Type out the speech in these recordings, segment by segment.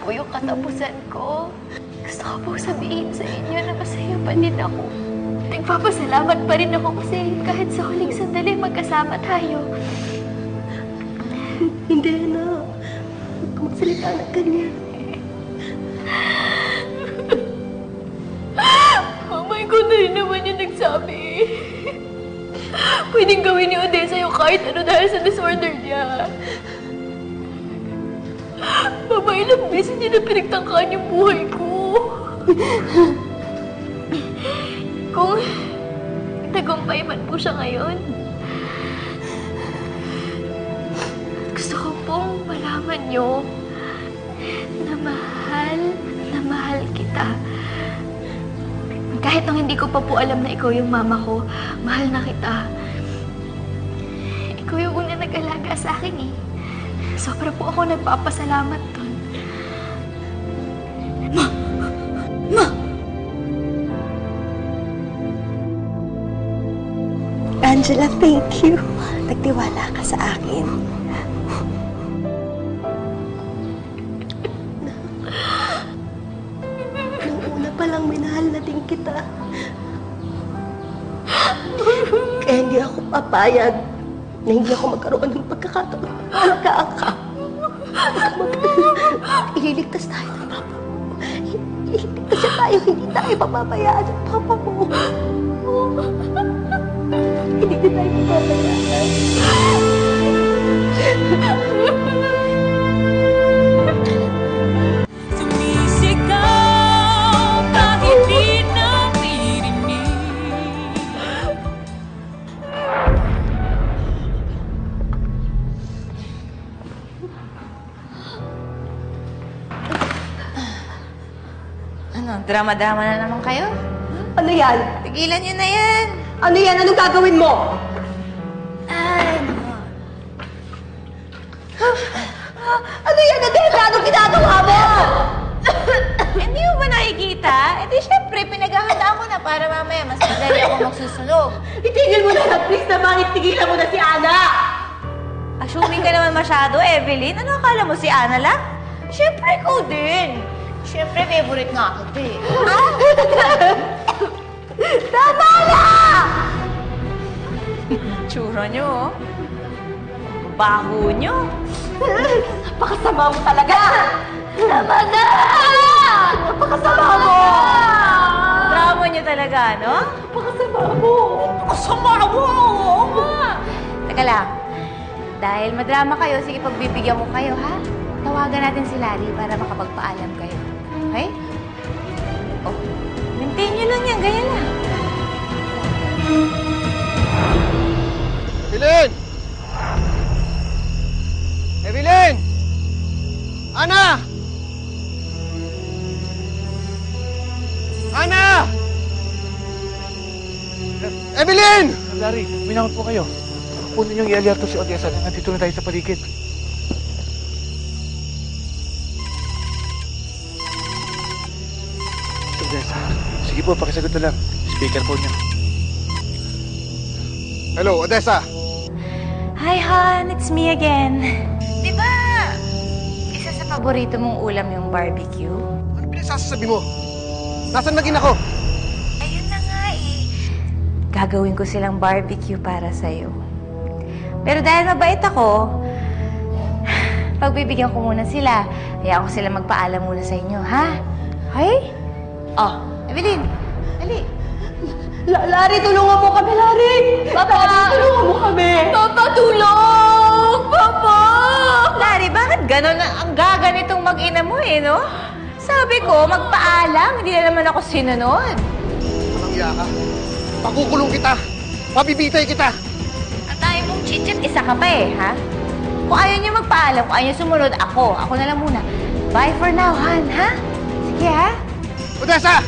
po yung katapusan ko. Gusto ko po sabihin sa inyo na masaya pa din ako. Nagpapasalamat pa rin ako kasi kahit sa huling sandali magkasama tayo. Hindi na. Huwag ka magsalita ng ganyan. Mamay ko na rin naman yung nagsabi. Pwedeng gawin ni Odessa yung kahit ano dahil sa disorder niya. Mama, ilang beses niya na pinagtangkaan yung buhay ko. Kung tagumpay man po siya ngayon, gusto ko pong malaman niyo na mahal kita. Kahit nung hindi ko pa po alam na ikaw yung mama ko, mahal na kita. Ikaw yung una nag-alaga sa akin eh. Sobra po ako nagpapasalamat doon. Ma! Angela, thank you. Nagtiwala ka sa akin. Nung una pa lang minahal na din kita. Kaya hindi ako papayag na hindi ako magkaroon ng pagkakataon. Alagaan ka. Ililigtas tayo ng papa mo. Ililigtas siya tayo. Hindi tayo papabayaan ng papa mo. Hindi na tayo papabayaan. Sumisigaw kahit di naririnig. Ano, drama-drama na naman kayo? Ano yan? Tigilan nyo na yan. Ano yan? Anong gagawin mo? Ay, naku. Ano yan, Odessa? Anong ginagawa mo? Hindi mo ba nakikita? Eh di syempre, pinaghahandaan ko na para mamaya mas madali ako magsusunog. Itigil mo na lang, please naman. Itigilan mo na si Ana. Assuming ka naman masyado, Evelyn. Ano akala mo si Ana lang? Syempre, ikaw din. Syempre, favorite nga kita eh. Tama na! Tsura nyo, oh. Baho nyo. Napakasama mo talaga! Tama na! Napakasama mo! Drama nyo talaga, no? Napakasama mo! Kasama mo! Oo nga! Teka lang. Dahil madrama kayo, sige pagbibigyan ko kayo, ha? Tawagan natin si Lali para makapagpaalam kayo. Okay? Oh, maintain nyo lang yan. Ganyan lang. Evelyn! Evelyn! Ana! Ana! Evelyn! Larry, minangon po kayo. Kunin niyong i-alerto si Odessa na nandito na tayo sa paligid. Odessa, sige po, pakisagot na lang. Speaker po niya. Hello, Odessa! Hi, hon. It's me again. Di ba, isa sa paborito mong ulam yung barbecue? Ano pinagsasasabi mo? Nasaan naging ako? Ayun na nga eh. Gagawin ko silang barbecue para sa'yo. Pero dahil mabait ako, pagbibigyan ko muna sila. Hayaan ko sila magpaalam muna sa inyo, ha? Okay? Oh, Evelyn, dali. Larry, tulungan mo kami, Larry! Papa! Larry, tulungan mo kami! Papa, tulong! Papa! Larry, bakit ganon ang gaganitong mag-ina mo eh, no? Sabi ko, magpaalam. Hindi na naman ako sinunod. Walang iya ka. Pakukulong kita. Mabibitay kita. Ang tayo mong chit-chat, isa ka pa eh, ha? Kung ayaw niyo magpaalam, kung ayaw niyo sumunod, ako. Ako na lang muna. Bye for now, Han, ha? Sige, ha? Odessa!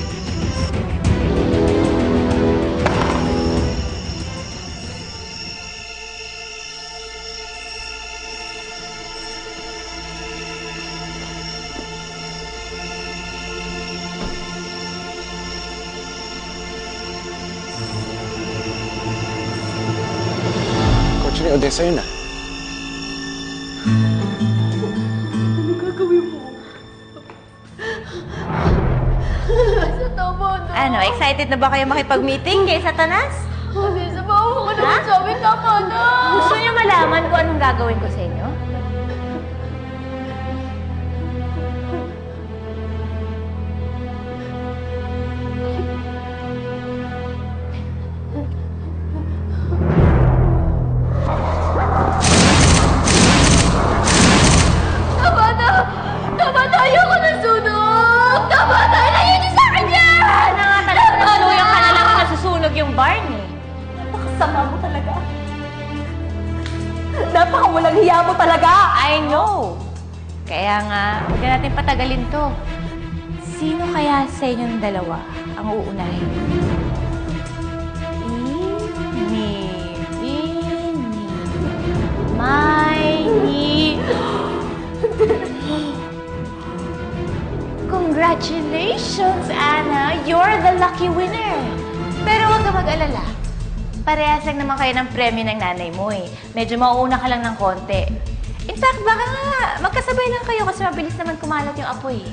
Kotse ni Odessa yun ah. Ano gagawin mo? Ano, excited na ba kayo makipag-meeting kay Satanas? Odessa, maawa ka naman sa amin. Tama na. Gusto niyo malaman kung anong gagawin ko sa inyo? Tama na! Tama na! Ayoko na sunog! Tama na! Ilayo niyo sa akin yan! Sana nga talaga natuluyang ka na lang na nasusunog yung barn eh. Napakasama mo talaga. Napakawalang hiya mo talaga. I know! Kaya nga, huwag na natin patagalin to. Sino kaya sa inyong dalawa ang uunahin? Congratulations, Anna! You're the lucky winner! Pero huwag ka mag-alala. Parehas lang naman kayo ng premyo ng nanay mo eh. Medyo mauuna ka lang ng konti. In fact, baka nga magkasabay lang kayo kasi mabilis naman kumalat yung apoy eh.